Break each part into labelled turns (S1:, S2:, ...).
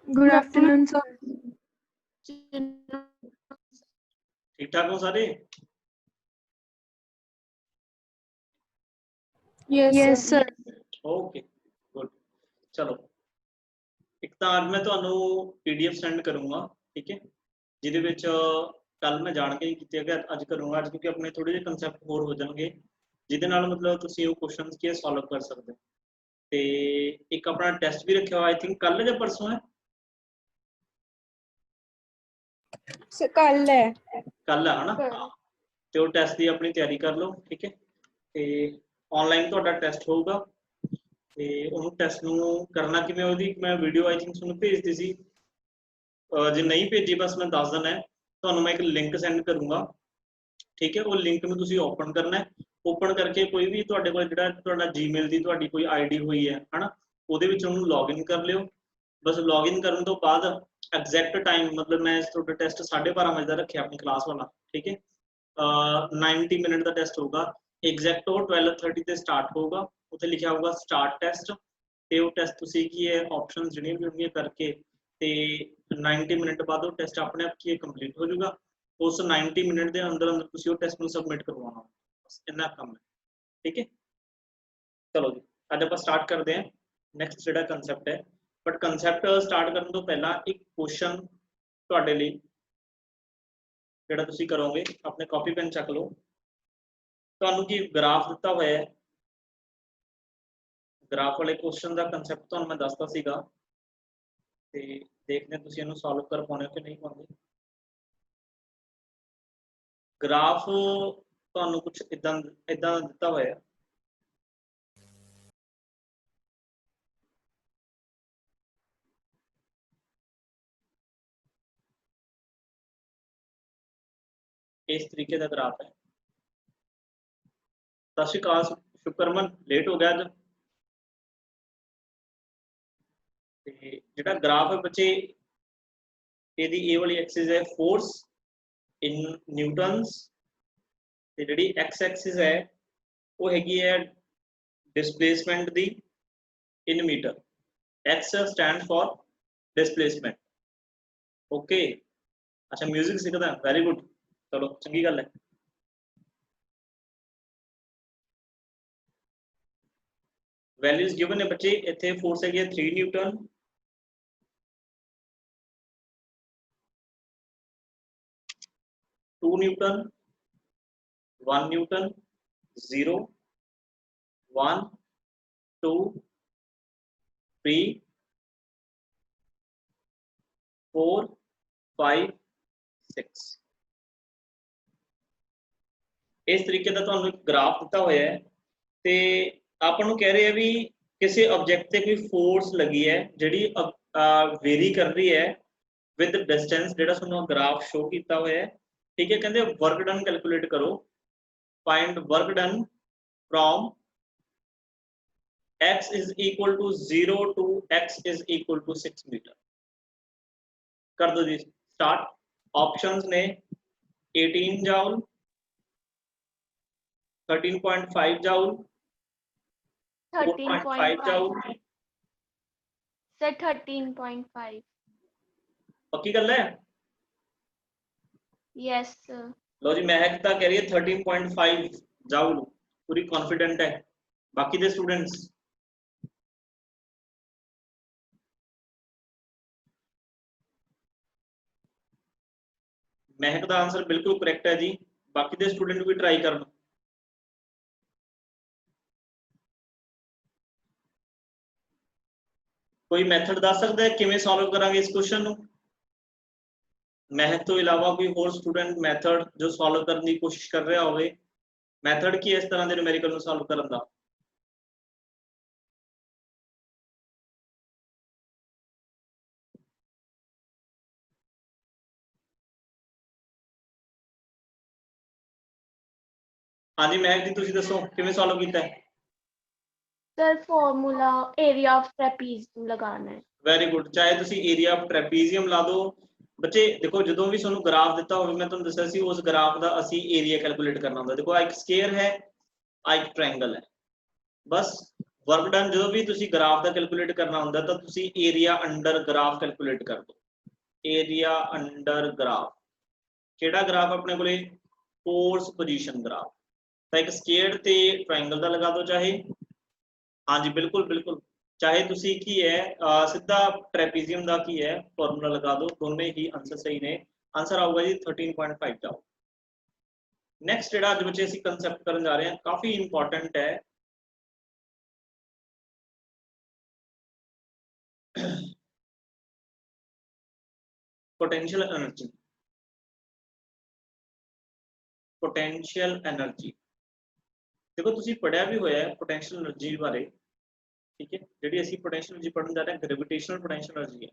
S1: Good afternoon sir.
S2: ठीक ठाक हो सारे?
S1: Yes sir.
S2: Okay good. चलो एक तो आज मैं ਤੁਹਾਨੂੰ PDF सेंड करूंगा, ठीक है, ਜਿਹਦੇ ਵਿੱਚ ਕੱਲ ਮੈਂ ਜਾਣ ਕੇ ਕੀਤੇ ਹੈਗੇ, ਅੱਜ ਕਰੂੰਗਾ ਅੱਜ ਕਿਉਂਕਿ ਆਪਣੇ ਥੋੜੇ ਜਿਹੇ ਕਨਸੈਪਟ ਹੋਰ ਹੋ ਜਾਣਗੇ ਜਿਹਦੇ ਨਾਲ ਮਤਲਬ ਤੁਸੀਂ ਉਹ ਕੁਐਸਚਨਸ ਕੀ ਸੋਲਵ ਕਰ ਸਕਦੇ ਹੋ। ਤੇ ਇੱਕ ਆਪਣਾ ਟੈਸਟ ਵੀ ਰੱਖਿਆ ਹੋਇਆ, ਆਈ ਥਿੰਕ ਕੱਲ ਜਾਂ ਪਰਸੋਂ ਹੈ,
S1: कल है
S2: ना, ਤੇ ਉਹ ਟੈਸਟ ਦੀ ਆਪਣੀ ਤਿਆਰੀ ਕਰ ਲਓ, ਠੀਕ ਹੈ। ਤੇ ਆਨਲਾਈਨ ਤੁਹਾਡਾ ਟੈਸਟ ਹੋਊਗਾ ਤੇ ਉਹਨੂੰ ਟੈਸਟ ਨੂੰ ਕਰਨਾ ਕਿਵੇਂ, ਉਹਦੀ ਮੈਂ ਵੀਡੀਓ ਆਈ ਥਿੰਕ ਤੁਹਾਨੂੰ ਭੇਜਦੀ ਸੀ, ਜੇ ਨਹੀਂ ਭੇਜੀ ਬਸ ਮੈਂ ਦੱਸ ਦਿੰਦਾ, ਤੁਹਾਨੂੰ ਮੈਂ ਇੱਕ ਲਿੰਕ ਸੈਂਡ ਕਰੂੰਗਾ, ठीक है। वो लिंक में तुसी ओपन करना है, ओपन करके कोई भी तुहाडे कोल जिहड़ा तुहाडा जीमेल दी तुहाडी कोई आईडी हुई है ना, ਉਹਦੇ ਵਿੱਚ ਉਹਨੂੰ लॉगिन कर लियो। बस लॉगिन करन तो बाद एग्जैक्ट टाइम मतलब मैं ਤੁਹਾਡਾ ਟੈਸਟ 12:30 ਵਜੇ ਦਾ ਰੱਖਿਆ ਆਪਣੀ ਕਲਾਸ ਵਾਲਾ, ठीक है। 90 मिनट का टेस्ट होगा, एग्जैक्ट वो 12:30 ਤੇ स्टार्ट होगा, ਉੱਥੇ लिखा होगा स्टार्ट टेस्ट, ਤੇ ਉਹ ਟੈਸਟ ਤੁਸੀਂ ਕੀ ਹੈ ਆਪਸ਼ਨਸ ਜਿਹੜੀਆਂ ਵੀ ਹੋਣਗੀਆਂ ਕਰਕੇ ਤੇ 90 ਮਿੰਟ ਬਾਅਦ ਉਹ ਟੈਸਟ ਆਪਣੇ ਆਪ ਕੀ ਕੰਪਲੀਟ ਹੋ ਜਾਊਗਾ। उस 90 मिनट के अंदर अंदर तुसी वो टेस्ट में सबमिट करवाना, बस इतना काम है, ठीक है। चलो जी आज आप स्टार्ट करते हैं नैक्सट जो कंसैप्ट है, बट कंसैप्ट स्टार्ट करने तो पहला एक क्वेश्चन तुहाडे लई जिहड़ा तुसी करोगे, अपने कॉपी पेन चक लो, तुहानू की ग्राफ दिता होया है, ग्राफ वाले क्वेश्चन का कंसैप्ट तुहानू मैं दसदा सीगा ते देखने तुसी इहनू सॉल्व कर पाउणे कि नहीं पाउंदे। ग्राफ तुहानू कुछ इदां इदां दिता होया है, इस तरीके का ग्राफ है। सत श्री अकाल शुक्रमन, लेट हो गया अज। जिहड़ा ग्राफ है बच्चे, इहदी ए वाली एक्सिस है फोर्स इन न्यूटन्स, ते जिहड़ी एक्स एक्सिस है वो हैगी है डिस्प्लेसमेंट दी in meter, x stand for displacement, okay. अच्छा म्यूजिक सीखदा, वेरी गुड, चलो चंगी गल है। वैल्यूज गिवन है बच्चे, इत्थे फोर्स हैगी है 3 न्यूटन, टू न्यूटन, 1 न्यूटन, 0, 1, 2, 3, 4, 5, 6। इस तरीके का तुहानू एक ग्राफ दिता होया है, ते आपां नू कह रहे हैं भी किसी ऑब्जेक्ट ते कोई फोर्स लगी है जिहड़ी वेरी कर रही है विद डिस्टेंस, जिहड़ा तुहानू ग्राफ शो किया होया है, ठीक है। कहंदे वर्क डन कैलकुलेट करो, find work done from x is equal to 0 to x is equal to 6 meter. कर दो जी स्टार्ट। ऑप्शंस ने 18 जाउल, 13.5 जाउल, 4.5 जाउल,
S3: सर 13.5।
S2: पक्की गल है?
S3: Yes sir.
S2: लो जी महकता कह रही है 13.5 जाउल, पूरी कॉन्फिडेंट है। बाकी दे स्टूडेंट्स महक का आंसर बिल्कुल करेक्ट है जी, बाकी दे स्टूडेंट भी ट्राई कर लो। कोई मैथड दस सकता है किवें सॉल्व करांगे इस क्वेश्चन नू? महक तो इलावा कोई होर स्टूडेंट मैथड जो सॉल्व करने की कोशिश कर रहा होवे, मैथड की इस तरह के न्यूमेरिकल नू सॉल्व करन दा? हाँ जी महक जी तुसीं दसो किवें सॉल्व कीता है?
S3: Sir formula area of trapezium लगाना है।
S2: वेरी गुड, चाहे तुसीं एरिया ऑफ ट्रेपीजियम ला दो। बच्चे देखो जो भी तुहानू ग्राफ दिता होवे, मैं तुहानू दस्सिया सी उस ग्राफ का असीं एरिया कैलकुलेट करना होंदा। देखो एक स्केयर है, एक ट्रायंगल है, बस वर्क डन जो भी तुसी ग्राफ का कैलकुलेट करना होंदा तो तुसी एरिया अंडर ग्राफ कैलकुलेट कर दो। एरिया अंडर ग्राफ केड़ा ग्राफ अपने कोले फोर्स पोजीशन ग्राफ तो एक स्क्वायर ते ट्रायंगल दा लगा दो चाहे हाँ जी बिल्कुल बिल्कुल चाहे तुसी की है सीधा ट्रेपीजियम दा की है फॉर्मूला लगा दो दोनों ही आंसर सही ने आंसर आऊगा जी 13.5 जाओ। नेक्स्ट जेड़ा अज बच्चे ਅਸੀਂ कंसेप्ट करन जा रहे हैं काफी इंपॉर्टेंट है पोटेंशियल एनर्जी। पोटेंशियल एनर्जी देखो तुसी पढ़िया भी होया है पोटेंशियल एनर्जी बारे ठीक है जिहड़ी ਅਸੀਂ पोटेंशियल एनर्जी पढ़न जा रहे हैं ग्रेविटेशनल पोटेंशियल एनर्जी है।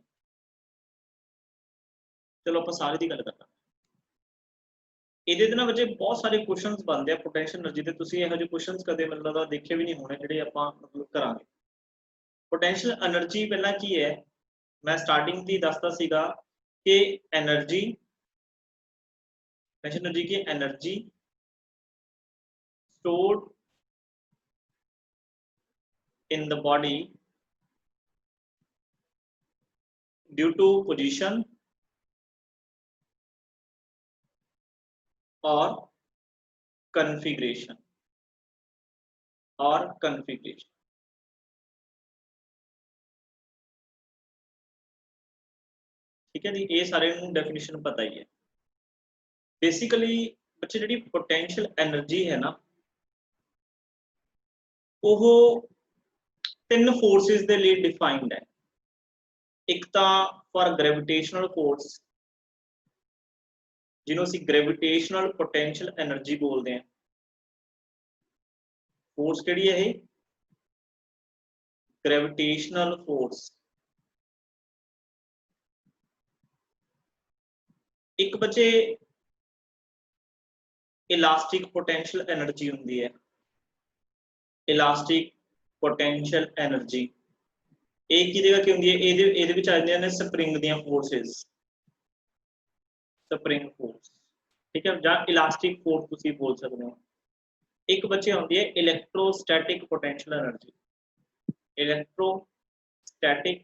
S2: चलो ਆਪਾਂ सारी दी गल करते हैं ਇਹਦੇ ਦੇ ਨਾ ਬੱਚੇ बहुत सारे क्वेश्चंस बनते हैं पोटेंशियल एनर्जी ਤੇ ਤੁਸੀਂ ਇਹੋ ਜਿਹੇ क्वेश्चंस कदे ਮੈਨੂੰ ਲੱਗਦਾ ਦੇਖੇ ਵੀ ਨਹੀਂ ਹੋਣੇ ਜਿਹੜੇ ਆਪਾਂ ਮਤਲਬ ਕਰਾਂਗੇ। पोटेंशियल एनर्जी पहला की है मैं स्टार्टिंग दी दसदा सीगा कि एनर्जी पोटेंशियल एनर्जी की energy stored in the body due to position or configuration ठीक है जी ये सारे डेफिनेशन पता ही है। बेसिकली बच्चे जी पोटेंशियल एनर्जी है ना वो तीन फोर्सेस के लिए डिफाइंड है। एक तो फॉर ग्रेविटेशनल फोर्स जिन्हों ਅਸੀਂ ग्रेविटेशनल पोटेंशियल एनर्जी बोलते हैं फोर्स केड़ी है ये ग्रेविटेशनल फोर्स। एक बच्चे इलास्टिक पोटेंशियल एनर्जी होंदी है। इलास्टिक पोटेंशियल एनर्जी एक की जगह की होंदी है ਇਹਦੇ ਵਿੱਚ ਆ ਜਾਂਦੀਆਂ ਨੇ स्प्रिंग ਦੀਆਂ फोर्सेस स्प्रिंग फोर्स ठीक है ਜਾਂ इलास्टिक फोर्स ਤੁਸੀਂ बोल सकते हो। एक बच्चे होंदी है electrostatic potential energy electrostatic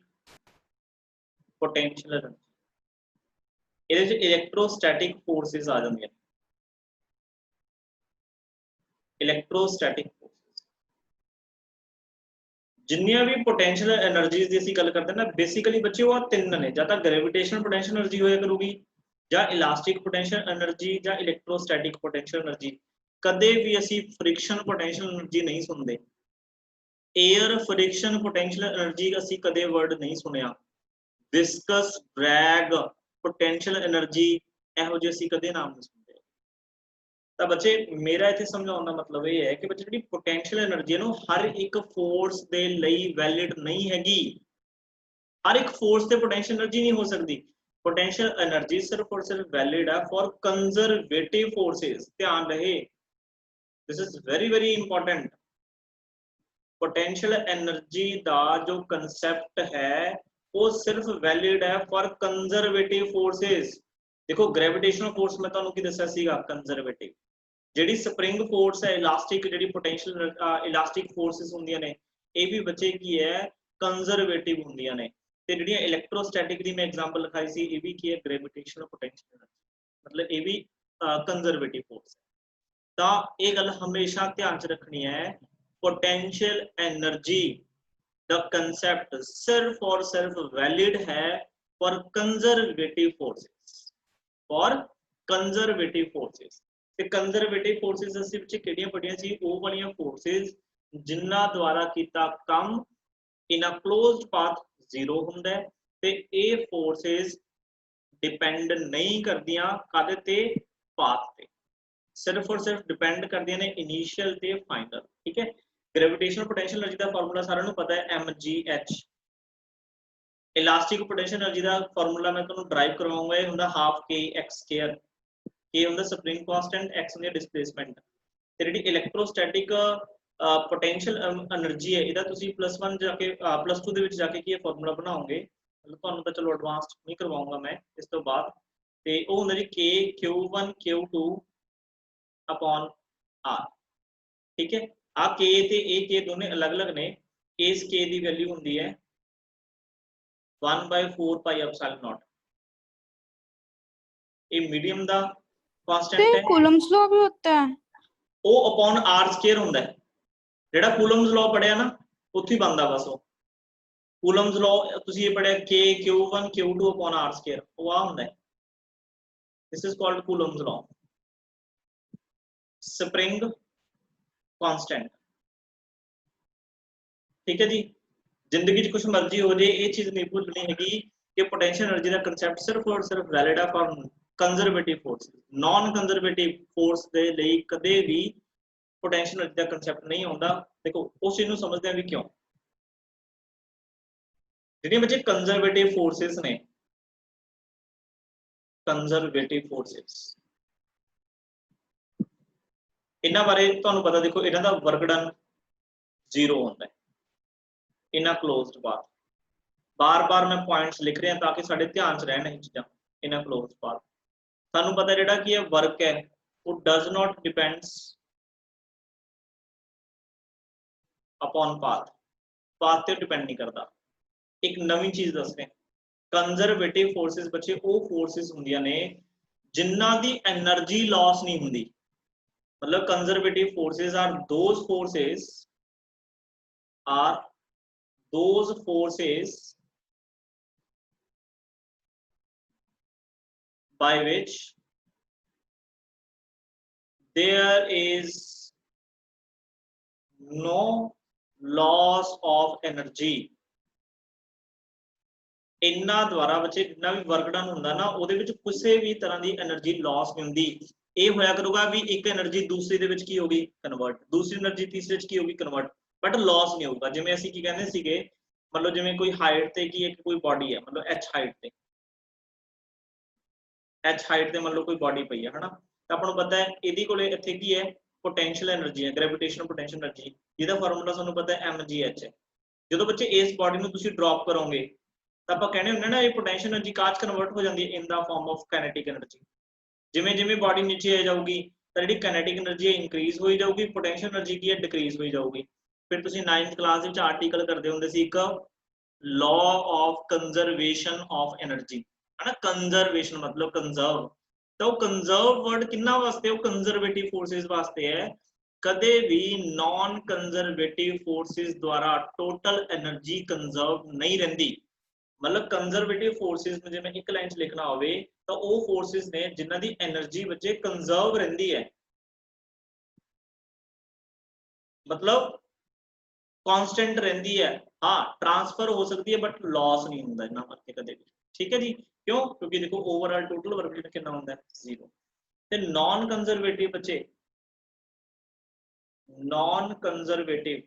S2: potential energy ਇਹਦੇ ਵਿੱਚ इलेक्ट्रोस्टैटिक फोर्सेस आ ਜਾਂਦੀਆਂ इलेक्ट्रोस्टैटिक फोर्सेस जिन्नियां भी पोटेंशियल एनर्जीज ਦੀ ਅਸੀਂ ਗੱਲ ਕਰਦੇ ਨਾ बेसिकली बच्चे वो तीन ने ਜਾਂ ਤਾਂ ग्रेविटेशनल पोटेंशियल एनर्जी होया करूगी ਜਾਂ इलास्टिक पोटेंशियल एनर्जी ਜਾਂ इलेक्ट्रोस्टैटिक पोटेंशियल एनर्जी। कदे भी ਅਸੀਂ फ्रिक्शन पोटेंशियल एनर्जी नहीं सुनते एयर फ्रिक्शन पोटेंशियल एनर्जी ਅਸੀਂ कदे वर्ड नहीं सुनिया विस्कस ड्रैग पोटेंशियल एनर्जी ਇਹੋ ਜਿਹੇ ਅਸੀਂ कदे नाम नहीं सुनते। तो बच्चे मेरा इत्थे समझाने का मतलब ये है कि बच्चे जी पोटेंशियल एनर्जी है ना हर एक फोर्स दे लई वैलिड नहीं हैगी। हर एक फोर्स से पोटेंशियल एनर्जी नहीं हो सकती। पोटेंशियल एनर्जी सिर्फ और सिर्फ वैलिड है फॉर कंजर्वेटिव फोर्सेस। ध्यान रहे this is very important. Potential energy का जो कंसेप्ट है वो सिर्फ वैलिड है फॉर कंजर्वेटिव फोर्सेस। देखो ग्रेविटेशनल फोर्स मैं तुहानू की दस्सिया सीगा कंजर्वेटिव जिहड़ी स्प्रिंग फोर्स है इलास्टिक जिहड़ी पोटेंशियल इलास्टिक फोर्सेस होंदियां ने ये भी बच्चे की है कंजर्वेटिव होंदियां ने ते जिहड़ियां इलेक्ट्रोस्टैटिक दी मैं एग्जांपल लिखाई सी ये भी की है ग्रेविटेशनल पोटेंशियल मतलब ये भी कंजर्वेटिव फोर्स है। तो ये गल हमेशा ध्यान च रखनी है पोटेंशियल एनर्जी द कंसेप्ट सिर्फ और सिर्फ वैलिड है for conservative forces for conservative forces. ते कंजर्वेटिव फोर्सेस ਅਸੀਂ ਵਿੱਚ ਕਿਹੜੀਆਂ ਪੜੀਆਂ ਸੀ ਉਹ ਵਾਲੀਆਂ फोर्सेस ਜਿਨ੍ਹਾਂ ਦੁਆਰਾ ਕੀਤਾ ਕੰਮ ਇਨ ਅ ਕਲੋਜ਼ਡ ਪਾਥ ਜ਼ੀਰੋ ਹੁੰਦਾ ਹੈ ਤੇ ਇਹ फोर्सेस डिपेंड नहीं करदियां ਕਾਦੇ ਤੇ पाथ ਤੇ सिर्फ और सिर्फ डिपेंड करदियां ने इनिशियल ਤੇ फाइनल। ठीक है ग्रेविटेशनल पोटेंशियल एनर्जी का फार्मूला साਰਿਆਂ ਨੂੰ पता है mgh। इलास्टिक पोटेंशियल एनर्जी का फार्मूला मैं तुहानू ड्राइव करवाऊंगा ये हुंदा half k x square k हुंदा स्प्रिंग कांस्टेंट x हुंदी डिस्प्लेसमेंट ते जिहड़ी इलेक्ट्रोस्टैटिक पोटेंशियल एनर्जी है इहदा तुसी +1 जाके +2 दे विच जाके की फार्मूला बनाओगे मतलब तुहानू तो चलो एडवांस नहीं करवाऊंगा मैं इस तो बाद ते वो हुंदा जी k q1 q2 upon r। ठीक है आ k ते a k दोनों अलग अलग ने इस k की वैल्यू होंगी है 1/4 पाई एप्सिलॉन नॉट। ये मीडियम दा कांस्टेंट है,
S1: कूलम्स लॉ भी होता है
S2: ओ अपॉन r स्क्वायर होंदा है। जेड़ा कूलम्स लॉ पढ़िया ना उत्थे ही बनदा बस। वो कूलम्स लॉ तुसी ये पढ़िया k q1 q2 upon r square, वो आ होंदा है। This is called Coulomb's law. Spring constant, ठीक है जी। जिंदगी च कुछ मर्जी हो जाए, ये चीज नहीं भूलनी हैगी कि पोटेंशियल एनर्जी का कंसेप्ट सिर्फ और सिर्फ वैलिड है for conservative force. Non conservative force दे लई कदे भी पोटेंशियल एनर्जी का कंसेप्ट नहीं आउंदा। देखो उस चीज नूं समझदे हैं भी क्यों। जिहड़े बच्चे कंजरवेटिव फोर्सेस ने, कंजरवेटिव फोर्सेस, इन्हां बारे तुहानूं पता, देखो इन्हां दा वर्क डन 0 होंदा है इन अ क्लोज्ड पाथ। बार बार मैं पॉइंट्स लिख रहा ताकि साडे ध्यान च रहन ये चीज़ां। इन अ क्लोज्ड पाथ सानूं पता जिहड़ा कि ये वर्क है वो does not depends upon path, path ते डिपेंड नहीं करता। एक नवीं चीज दस रहे, कंजरवेटिव फोर्सेस बच्चे वो फोर्सेस हुंदियां ने जिन्हां दी एनर्जी लॉस नहीं हुंदी। मतलब conservative forces are those forces by which there is no loss of energy। इन्ना द्वारा बच्चे जितना भी वर्क डन होंदा ना ਉਹਦੇ ਵਿੱਚ ਕਿਸੇ ਵੀ ਤਰ੍ਹਾਂ ਦੀ એનર્ਜੀ ਲਾਸ ਨਹੀਂ ਹੁੰਦੀ। ਇਹ ਹੋਇਆ ਕਰੂਗਾ ਵੀ ਇੱਕ એનર્ਜੀ ਦੂਸਰੀ ਦੇ ਵਿੱਚ ਕੀ ਹੋਗੀ ਕਨਵਰਟ, ਦੂਸਰੀ એનર્ਜੀ ਤੀਸਰੇ ਵਿੱਚ ਕੀ ਹੋਗੀ ਕਨਵਰਟ, ਬਟ ਲਾਸ ਨਹੀਂ ਹੋਊਗਾ। ਜਿਵੇਂ ਅਸੀਂ ਕੀ ਕਹਿੰਦੇ ਸੀਗੇ, ਮਤਲਬ ਜਿਵੇਂ ਕੋਈ ਹਾਈਟ ਤੇ ਕੀ ਇੱਕ ਕੋਈ ਬਾਡੀ ਹੈ, ਮਤਲਬ h ਹਾਈਟ ਤੇ मतलब कोई बॉडी पई है ना, तो आपको पता है ਇਹਦੀ ਕੋਲੇ ਇੱਥੇ ਕੀ ਹੈ पोटेंशियल एनर्जी है, ग्रेविटेशनल पोटेंशियल एनर्जी, ਜਿਹਦਾ ਫਾਰਮੂਲਾ ਤੁਹਾਨੂੰ ਪਤਾ है mgh है। ਜਦੋਂ ਬੱਚੇ ਇਸ ਬਾਡੀ ਨੂੰ ਤੁਸੀਂ ਡ੍ਰੌਪ ਕਰੋਗੇ ਤਾਂ ਆਪਾਂ ਕਹਿੰਦੇ ਹੁੰਦੇ ਨਾ ਇਹ पोटेंशियल एनर्जी ਕਾਚ ਕਨਵਰਟ ਹੋ ਜਾਂਦੀ ਹੈ ਇਨ ਦਾ ਫਾਰਮ ਆਫ ਕਾਈਨੈਟਿਕ एनर्जी। ਜਿਵੇਂ ਜਿਵੇਂ ਬਾਡੀ ਨੀਚੇ ਆ ਜਾਊਗੀ ਤਾਂ ਜਿਹੜੀ ਕਾਈਨੈਟਿਕ एनर्जी ਹੈ ਇਨਕਰੀਜ਼ ਹੋਈ ਜਾਊਗੀ, पोटेंशियल एनर्जी ਕੀ ਹੈ ਡਿਕਰੀਜ਼ ਹੋਈ ਜਾਊਗੀ। ਫਿਰ ਤੁਸੀਂ 9th ਕਲਾਸ ਵਿੱਚ ਆਰਟੀਕਲ ਕਰਦੇ ਹੁੰਦੇ ਸੀ ਇੱਕ law of conservation of energy है ना। कंजर्वेशन मतलब कंजर्व, तो कंजर्व वर्ड किन्ना वास्ते, वो कंजर्वेटिव फोर्सेस वास्ते है। कदे भी नॉन कंजर्वेटिव फोर्सेस द्वारा टोटल एनर्जी कंजर्व नहीं रहती। मतलब कंजर्वेटिव फोर्सेस में जे मैं एक लाइन च लिखना होवे तो वो फोर्सेस ने जिन्हां दी एनर्जी बच्चे कंजर्व रहती है, मतलब कांस्टेंट रहती है। हाँ ट्रांसफर हो सकती है बट लॉस नहीं होता इन्ना करके कदे भी, ठीक है जी। क्यों? क्योंकि देखो ओवरऑल टोटल वर्क डन कितना होता है 0। ते नॉन कंजर्वेटिव बच्चे, नॉन कंजर्वेटिव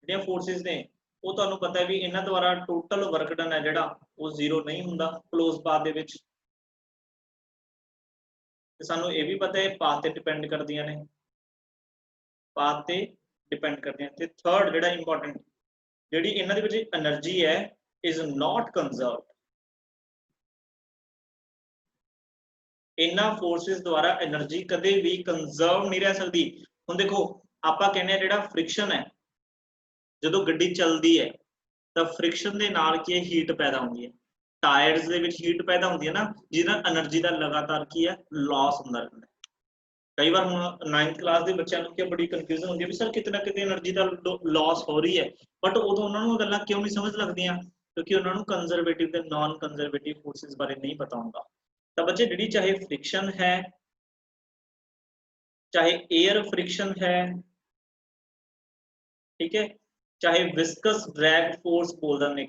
S2: ਜਿਹੜੀਆਂ फोर्सेस ने वो ਤੁਹਾਨੂੰ पता है भी इन्हां द्वारा टोटल वर्क डन है ਜਿਹੜਾ वो 0 नहीं ਹੁੰਦਾ क्लोज पाथ ਦੇ ਵਿੱਚ। ਤੇ ਸਾਨੂੰ ਇਹ ਵੀ ਪਤਾ है पाथ ਤੇ डिपेंड ਕਰਦੀਆਂ ਨੇ, पाथ ਤੇ डिपेंड करते हैं। ਤੇ थर्ड ਜਿਹੜਾ इंपॉर्टेंट, ਜਿਹੜੀ ਇਹਨਾਂ ਦੇ ਵਿੱਚ એનર્ਜੀ है is not conserved। इन्हां फोर्सेस द्वारा एनर्जी कदे भी कंजर्व नहीं रह सकती। हुण देखो आपां कहने जिहड़ा फ्रिक्शन है, जदों गड्डी चलदी है तां फ्रिक्शन दे नाल की हीट पैदा होंदी है, टायर्स दे विच हीट पैदा होंदी है ना, जिहदे नाल एनर्जी दा लगातार की है लॉस हुंदा रहिंदा है। कई बार हुण 9th क्लास दे बच्चों को बड़ी कंफ्यूजन होंदी है भी सर किते ना किते एनर्जी दा लॉस हो रही है, बट उदों उन्हां नूं गल्लां क्यों नहीं समझ लगदियां, क्योंकि उन्हां नूं कंजरवेटिव ते नॉन कंजरवेटिव फोर्सेस बारे नहीं पता हुंदा। तो बच्चे जी चाहे फ्रिक्शन है, चाहे एयर फ्रिक्शन है, ठीक है, चाहे विस्कस ड्रैग फोर्स बोलदा ने,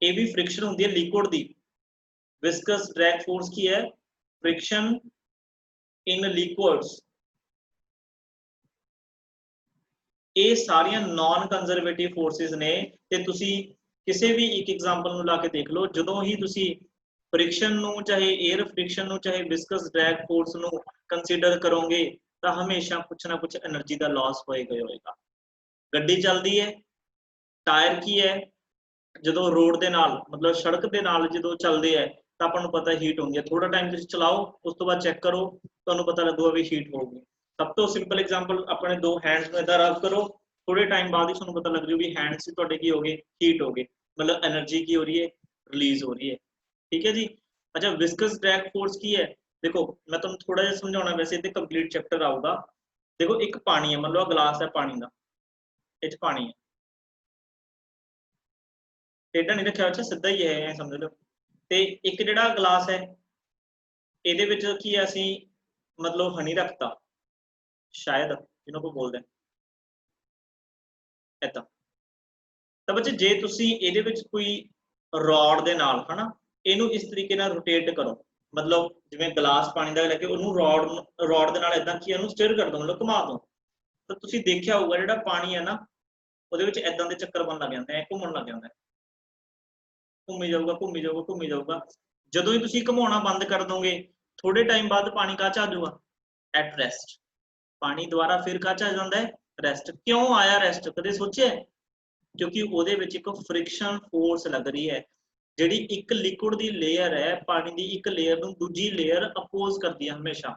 S2: ये भी फ्रिक्शन होंदी है लिक्विड दी। विस्कस ड्रैग फोर्स की है फ्रिक्शन इन लिक्विड्स। ये सारियां नॉन कंजरवेटिव फोर्सेस ने। ते तुसी किसी भी एक एग्जांपल नु ला के देख लो, जदों ही तुसी फ्रिक्शन नु चाहे एयर फ्रिक्शन नु चाहे विस्कस ड्रैग फोर्स नु कंसीडर करोगे तो हमेशा कुछ ना कुछ एनर्जी का लॉस होएगा। गड्डी चलती है, टायर की है, जो रोड के नाल मतलब सड़क के नाल जो चलते हैं तो आपको पता हीट होंगी है। थोड़ा टाइम तुम चलाओ उस तो बाद चेक करो तो पता लगेगा भी हीट होगी। सब तो सिंपल एग्जाम्पल अपने दो हैंड्स में इधर रब करो थोड़े टाइम बाद ही तुहानूं पता लग जू भी हैंड्स तुहाडे की हो गए, हीट हो गए, मतलब एनर्जी की हो रही है, रिलीज हो रही है। ठीक है जी। अच्छा, विस्कस ड्रैग फोर्स की है, देखो मैं तुहानूं थोड़ा जिहा समझाउणा, वैसे इहदे कंप्लीट चैप्टर आऊगा। देखो एक पानी है, मतलब गिलास है पानी का, इह च पानी है, टेढ़ा नहीं रखिया, अच्छा सीधा ही है, समझ लो। ते एक जिहड़ा गिलास है, ਇਹਦੇ ਵਿੱਚ ਕੀ ਹੈ, ਅਸੀਂ ਮਤਲਬ ਹਨੀ ਰੱਖਤਾ ਸ਼ਾਇਦ, ਜਿਹਨੂੰ ਕੋ ਬੋਲਦੇ ਇਦਾਂ। ਤਾਂ ਬੱਚੇ ਜੇ ਤੁਸੀਂ ਇਹਦੇ ਵਿੱਚ ਕੋਈ ਰੋਡ ਦੇ ਨਾਲ ਹਨਾ ਇਹਨੂੰ ਇਸ ਤਰੀਕੇ ਨਾਲ ਰੋਟੇਟ ਕਰੋ, ਮਤਲਬ ਜਿਵੇਂ ਗਲਾਸ ਪਾਣੀ ਦਾ ਲੈ ਕੇ ਉਹਨੂੰ ਰੋਡ ਦੇ ਨਾਲ ਇਦਾਂ ਕੀ ਇਹਨੂੰ ਸਟੀਅਰ ਕਰ ਦੋ, ਮਤਲਬ ਘੁਮਾ ਦੋ, ਤਾਂ ਤੁਸੀਂ ਦੇਖਿਆ ਹੋਊਗਾ ਜਿਹੜਾ ਪਾਣੀ ਹੈ ਨਾ ਉਹਦੇ ਵਿੱਚ ਇਦਾਂ ਦੇ ਚੱਕਰ ਬਣ ਲੱਗ ਜਾਂਦੇ ਆ, ਘੁੰਮਣ ਲੱਗ ਜਾਂਦਾ, ਘੁੰਮੀ ਜਾਊਗਾ ਘੁੰਮੀ ਜਾਊਗਾ ਘੁੰਮੀ ਜਾਊਗਾ। ਜਦੋਂ ਹੀ ਤੁਸੀਂ ਘੁਮਾਉਣਾ ਬੰਦ ਕਰ ਦੋਗੇ, थोड़े टाइम बाद पानी काच आ जाऊगा, एट रेस्ट। पानी दोबारा फिर काच आ जाता है, रेस्ट। क्यों आया रेस्ट, कदे सोचे? क्योंकि ਉਹਦੇ ਵਿੱਚ ਇੱਕ फ्रिक्शन फोर्स लग रही है, ਜਿਹੜੀ ਇੱਕ लिक्विड ਦੀ लेयर है, पानी ਦੀ ਇੱਕ लेयर ਨੂੰ ਦੂਜੀ लेयर अपोज करती है हमेशा,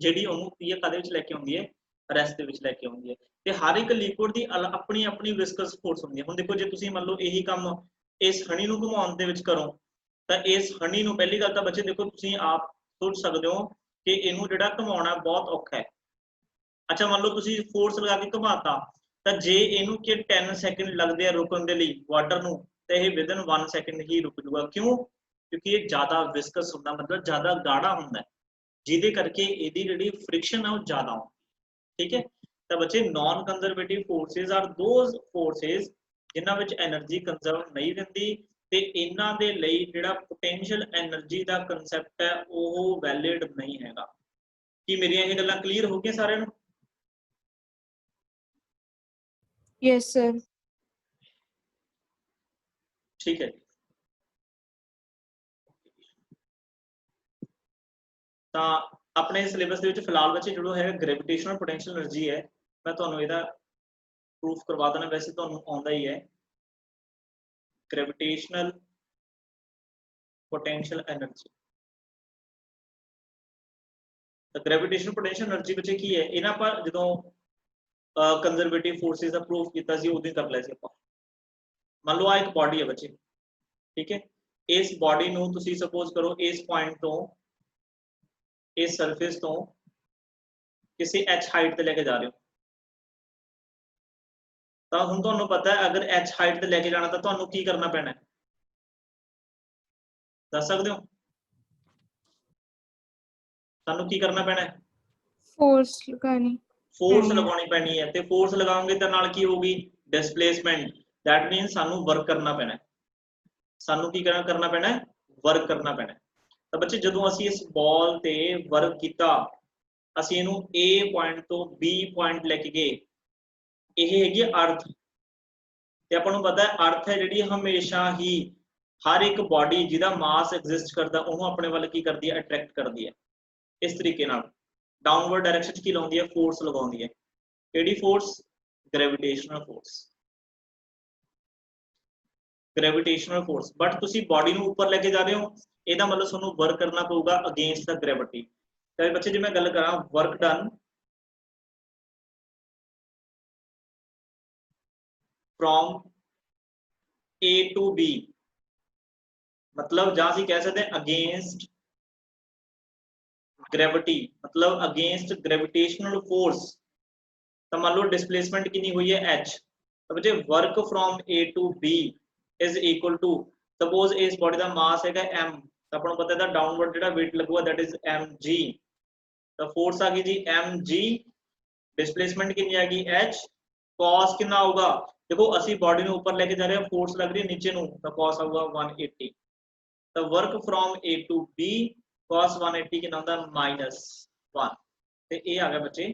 S2: ਜਿਹੜੀ ਉਹਨੂੰ ਕੀ ਹੈ ਕਦੇ ਵਿੱਚ ਲੈ ਕੇ ਆਉਂਦੀ ਹੈ, ਰੈਸਟ ਦੇ ਵਿੱਚ ਲੈ ਕੇ ਆਉਂਦੀ ਹੈ। ਤੇ ਹਰ ਇੱਕ ਲਿਕੁਇਡ ਦੀ ਆਪਣੀ ਆਪਣੀ ਵਿਸਕਸ ਫੋਰਸ ਹੁੰਦੀ ਹੈ। ਹੁਣ ਦੇਖੋ ਜੇ ਤੁਸੀਂ ਮੰਨ ਲਓ ਇਹੀ ਕੰਮ ਇਸ ਹਨੀ ਨੂੰ ਘੁਮਾਉਣ ਦੇ ਵਿੱਚ ਕਰੋ, ਤਾਂ ਇਸ ਹਨੀ ਨੂੰ ਪਹਿਲੀ ਗੱਲ ਤਾਂ ਬੱਚੇ ਦੇਖੋ ਤੁਸੀਂ ਆਪ सोच सकते हो कि इनू जिहड़ा घुमाउणा बहुत औखा है। अच्छा मान लो तुसीं फोर्स लगा के घुमाता, तो जे इनू कि 10 सैकेंड लगते हैं रुकण दे लई वाटर नू, तो यह विदिन 1 सैकेंड ही रुक जूगा। क्यों? क्योंकि ये ज़्यादा विस्कस होंदा, मतलब ज़्यादा गाढ़ा होंदा, जिहदे करके इहदी जिहड़ी फ्रिक्शन है वो ज़्यादा होंदी। ठीक है, तो बच्चे non conservative forces are those forces जिन्हां विच एनर्जी कंजर्व नहीं रहिंदी, ਤੇ ਇਹਨਾਂ ਦੇ ਲਈ ਜਿਹੜਾ ਪੋਟੈਂਸ਼ੀਅਲ એનર્ਜੀ ਦਾ ਕਨਸੈਪਟ ਹੈ ਉਹ ਵੈਲਿਡ ਨਹੀਂ ਹੈਗਾ। ਕੀ ਮੇਰੀਆਂ ਇਹ ਗੱਲਾਂ ਕਲੀਅਰ ਹੋ ਗਈਆਂ ਸਾਰਿਆਂ ਨੂੰ?
S1: Yes sir.
S2: ठीक है, ਤਾਂ ਆਪਣੇ ਸਿਲੇਬਸ ਦੇ ਵਿੱਚ ਫਿਲਹਾਲ ਬੱਚੇ ਜਿਹੜਾ ਹੈ ਗ੍ਰੈਵਿਟੇਸ਼ਨਲ ਪੋਟੈਂਸ਼ੀਅਲ એનર્ਜੀ ਹੈ, ਮੈਂ ਤੁਹਾਨੂੰ ਇਹਦਾ ਪ੍ਰੂਫ ਕਰਵਾ ਦੇਣਾ, ਵੈਸੇ ਤੁਹਾਨੂੰ ਆਉਂਦਾ ਹੀ ਹੈ। ਗ੍ਰੈਵਿਟੇਸ਼ਨਲ पोटेंशियल एनर्जी, तो ग्रेविटेशनल पोटेंशियल एनर्जी बच्चे की है, इन्हां पर जदों कंजरवेटिव फोर्सेस दा प्रूफ कीता सी उदों कर लिया सी आपां। मान लो आ एक बॉडी है बच्चे, ठीक है, इस बॉडी नूं तुसीं सपोज करो इस पॉइंट तो इस सरफेस तो किसी h हाइट ते लेके जा रहे हो, तो हुण तुहानूं पता है अगर h हाइट ते लेके जाना तो तुहानूं की करना पैना है, दस सकते हो? सानू की करना पैना है?
S1: फोर्स लगानी,
S2: फोर्स लगानी पैनी है। तो फोर्स लगाओगे तो नाल की होगी? डिस्प्लेसमेंट। दैट मीन सानू वर्क करना पैना है, सानू की करना पैना है? वर्क करना पैना है। तो बच्चे जदों असीं इस बॉल ते वर्क कीता, असीं इहनूं A पॉइंट तो B पॉइंट लेके गए, यह हैगी अर्थ। ते आपां नूं पता है अर्थ है जिहड़ी हमेशा ही हर एक बॉडी जिहदा मास एग्जिस्ट करता उहनूं अपने वाल की करदी है? अट्रैक्ट करदी है। इस तरीके नाल डाउनवर्ड डायरेक्शन च की लाउंदी है? फोर्स लगाउंदी है। किहड़ी force? Gravitational force, gravitational force. But तुसीं बॉडी नूं ऊपर लेके जा रहे हो, ਇਹਦਾ मतलब ਤੁਹਾਨੂੰ वर्क करना पऊगा अगेंस्ट द ग्रेविटी। तो बच्चे जे मैं गल करा work done from A to B, मतलब जहां ਅਸੀਂ कह सकते हैं अगेंस्ट ग्रेविटी, मतलब अगेंस्ट ग्रेविटेशनल फोर्स। तो मान लो डिस्प्लेसमेंट कितनी हुई है? h। तो बच्चे work from A to B is equal to, suppose इस बॉडी का मास है m, तो अपन पता है डाउनवर्ड जो वेट लगूगा दैट इज mg। तो फोर्स आ गई जी mg, डिस्प्लेसमेंट कितनी आ गई h, कॉस कितना होगा? देखो असी बॉडी में ऊपर लेके जा रहे हैं, फोर्स लग रही है नीचे नूं, तो कॉस आऊगा 180। तो work from A to B cos 180 कितना होता है? -1। तो ये आ गया बच्चे।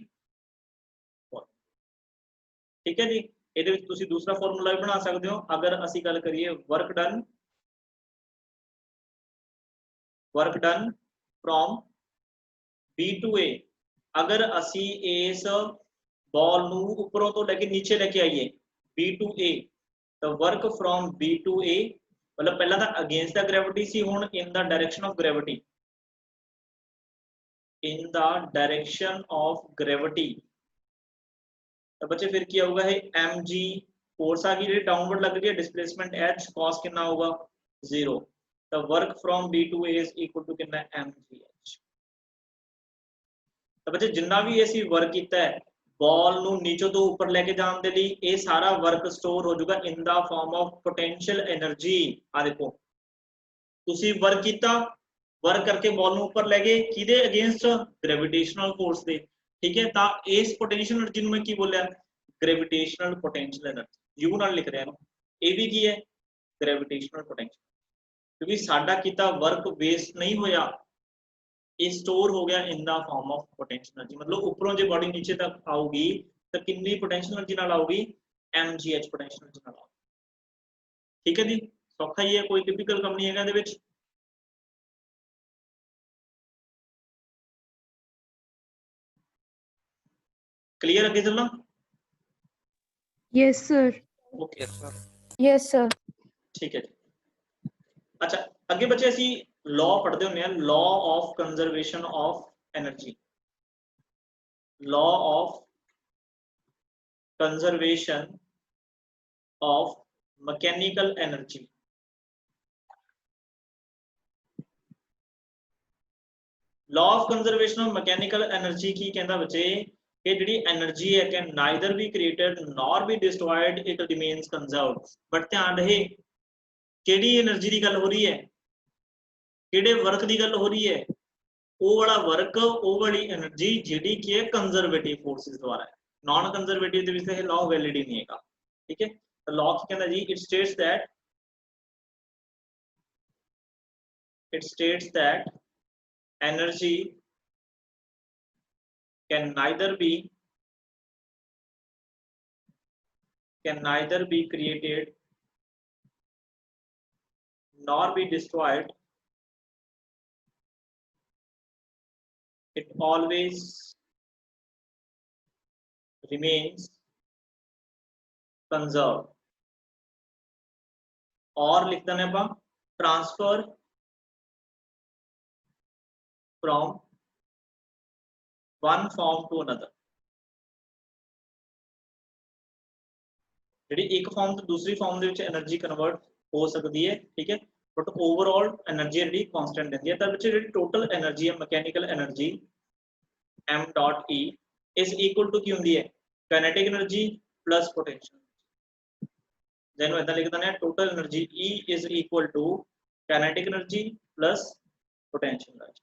S2: ठीक है जी, ਇਹਦੇ ਵਿੱਚ ਤੁਸੀਂ दूसरा फॉर्मूला भी बना सकते हो। अगर ਅਸੀਂ ਗੱਲ करिए work done from B to A, अगर ਅਸੀਂ इस बॉल ਨੂੰ ਉੱਪਰੋਂ ਤੋਂ ਲੈ ਕੇ नीचे लेके आइए B to A, तो work from B to A मतलब पहला ਤਾਂ अगेंस्ट द ग्रेविटी सी, ਹੁਣ in the direction of gravity, in the direction of gravity तो बच्चे फिर क्या होगा, है mg फोर्स आ गई, डाउनवर्ड लग रही है, डिस्प्लेसमेंट h, कॉस कितना होगा 0, तो work from b to a is equal to कितना mgh। तो बच्चे जिन्ना भी ਅਸੀਂ वर्क ਕੀਤਾ है बॉल ਨੂੰ नीचे तो ऊपर लेके जाने ਦੇ ਲਈ ਇਹ ਸਾਰਾ वर्क स्टोर हो जाएगा in the form of potential energy. आ देखो ਤੁਸੀਂ वर्क ਕੀਤਾ, वर्क करके बॉल ਨੂੰ ਉੱਪਰ ਲੈ ਗਏ ਕਿਹਦੇ ਅਗੇਂਸਟ, ਗ੍ਰੈਵਿਟੇਸ਼ਨਲ ਫੋਰਸ ਦੇ, ठीक है। ਤਾਂ ਇਸ पोटेंशियल एनर्जी ਨੂੰ मैं ਕੀ ਬੋਲਿਆ, ग्रेविटेशनल पोटेंशियल एनर्जी, यू ਨਾਲ ਲਿਖ ਰਿਹਾ ਹਾਂ। ਇਹ ਵੀ ਕੀ ਹੈ, ग्रेविटेशनल पोटेंशियल, क्योंकि साडा कीता वर्क वेस्ट नहीं होया, ये स्टोर हो गया इन the form of potential energy. मतलब ऊपरों जो बॉडी नीचे तक आऊगी तो कितनी पोटेंशियल एनर्जी नाल आऊगी, mgh पोटेंशियल एनर्जी नाल आऊगी। ठीक है जी, सौखा ही है, कोई टिपिकल कम नहीं है ਇਹਦੇ ਵਿੱਚ। क्लियर अगे चलना?
S1: Yes, sir.
S2: Okay
S1: Yes, sir.
S2: ठीक है जी। अच्छा अगे बच्चे असी लॉ पढ़ते होंगे, law of conservation of energy, law of conservation of mechanical energy. Law of conservation of mechanical energy की कहता बच्चे कि जी एनर्जी है can neither be created nor be destroyed, it remains conserved. But ध्यान रहे केड़ी एनर्जी की गल हो रही है, केड़े वर्क की गल हो रही है, वो वाला वर्क वो वाली एनर्जी जिहड़ी की है कंजरवेटिव फोर्सेस द्वारा है। नॉन कंजरवेटिव दे विच लॉ वैलिड ही नहीं है। ठीक है, तो लॉ की कहता जी it states that energy can neither be created nor be destroyed, it always remains conserved। और लिख देने अपन transfer from one form to another, जी एक फॉर्म तो दूसरी फॉर्म एनर्जी कन्वर्ट हो सकती है। ठीक है, बट ओवरऑल एनर्जी जी कांस्टेंट रहती है। तो बच्चे जी टोटल एनर्जी है mechanical energy m dot e is equal to की होंगी है काइनेटिक एनर्जी प्लस पोटेंशियल। जैनों इदा लिख देना total energy E is equal to kinetic energy plus potential energy.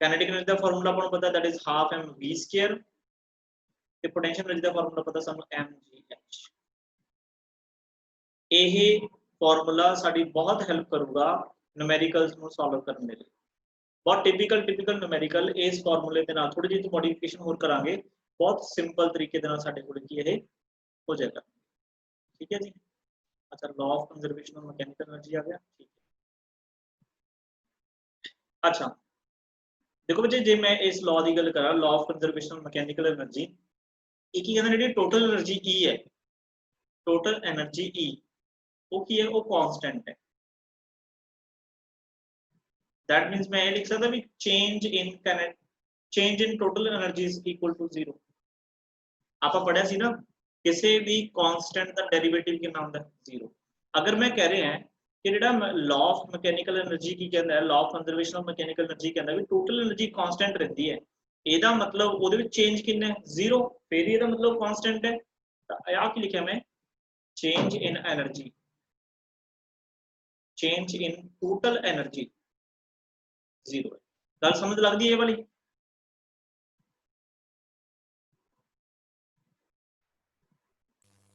S2: Kinetic energy का फार्मूला आपको पता है, that is half mv square, ते पोटेंशियल एनर्जी का फार्मूला पता सानू mgh। यह फार्मूला साडी बहुत हेल्प करूगा न्यूमेरिकल्स ਨੂੰ सॉल्व करने ਦੇ ਲਈ। बहुत टिपिकल न्यूमेरिकल इस फार्मूले ਦੇ ਨਾਲ थोड़ी जी मॉडिफिकेशन होर करांगे, बहुत सिंपल तरीके ਦੇ ਨਾਲ ਸਾਡੇ ਕੋਲ ਕੀ ਇਹ हो जाएगा। ठीक है जी। अच्छा law of conservation of mechanical energy आ गया। ठीक है, अच्छा देखो बच्चे जे मैं इस लॉ की गल करा, law of conservation of mechanical energy, एक ही कहना जी टोटल एनर्जी E है, टोटल एनर्जी E वो की है, वो कांस्टेंट है। दैट मींस मैं ये लिख सकता भी change in total energy is equal to 0। आपा पढ़िया सी ना किसी भी कांस्टेंट का डेरिवेटिव कितना होता है 0। अगर मैं कह रहे हैं कि जेड़ा लॉ ऑफ मैकेनिकल एनर्जी की कहता है, law of conservation of mechanical energy कहता है भी टोटल एनर्जी कांस्टेंट रहती है, एदा मतलब ओदे विच चेंज कितना है 0, फिर एदा मतलब कांस्टेंट है। तो आ की लिखा मैं change in energy, change in total energy 0 है। गल समझ लगती है ये वाली?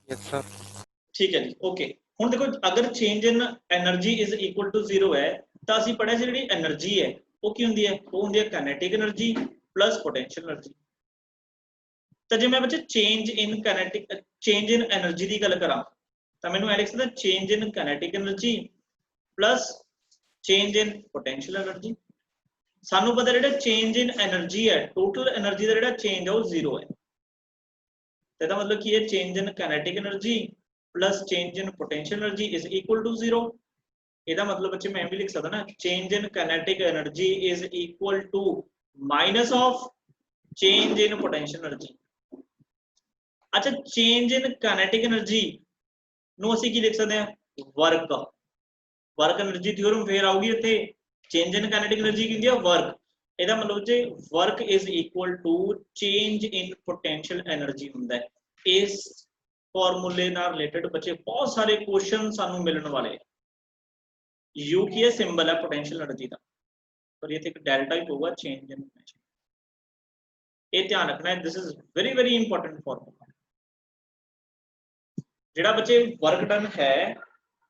S4: Yes sir.
S2: ठीक है जी, ओके। हुण देखो अगर change in energy is equal to 0 है तो असीं पढ़िया सी जिहड़ी एनर्जी है वो की हुंदी है, वो हुंदी है kinetic energy plus potential energy. तो जे मैं बच्चे चेंज इन एनर्जी की गल करा तो मैनूं ऐ लिख सकदा change in kinetic energy plus change in potential energy. सानूं पता जिहड़ा चेंज इन एनर्जी है, टोटल एनर्जी का जिहड़ा चेंज है वो 0 है। तो इसका मतलब की है change in kinetic energy plus change in potential energy is equal to 0। ਇਹਦਾ मतलब बच्चे मैं भी लिख सकता ना change in kinetic energy is equal to minus of change in potential energy. अच्छा चेंज इन काइनेटिक एनर्जी ਨੂੰ ਅਸੀਂ ਕੀ ਲਿਖ ਸਕਦੇ ਹਾਂ ਵਰਕ ਵਰਕ એનર્ਜੀ ਥਿਓਰਮ ਫੇਰ ਆਊਗੀ ਇੱਥੇ ਚੇਂਜ ਇਨ ਕਾਈਨੈਟਿਕ એનર્ਜੀ ਕੀ ਹੁੰਦੀ ਹੈ ਵਰਕ ਇਹਦਾ ਮਤਲਬ ਜੇ work is equal to change in potential energy ਹੁੰਦਾ ਹੈ ਇਸ ਫਾਰਮੂਲੇ ਨਾਲ ਰਿਲੇਟਡ ਬੱਚੇ ਬਹੁਤ ਸਾਰੇ ਕੁਐਸਚਨ ਸਾਨੂੰ ਮਿਲਣ ਵਾਲੇ ਯੂ ਕੀ ਹੈ ਸਿੰਬਲ ਹੈ ਪੋਟੈਂਸ਼ੀਅਲ એનર્ਜੀ ਦਾ ਪਰ ਇੱਥੇ ਇੱਕ ਡੈਲਟਾ ਹੀ ਹੋਊਗਾ ਚੇਂਜ ਇਨ ਪੋਟੈਂਸ਼ੀਅਲ ਇਹ ਧਿਆਨ ਰੱਖਣਾ ਹੈ this is very very important formula ਜਿਹੜਾ ਬੱਚੇ ਵਰਕ ਡਨ ਹੈ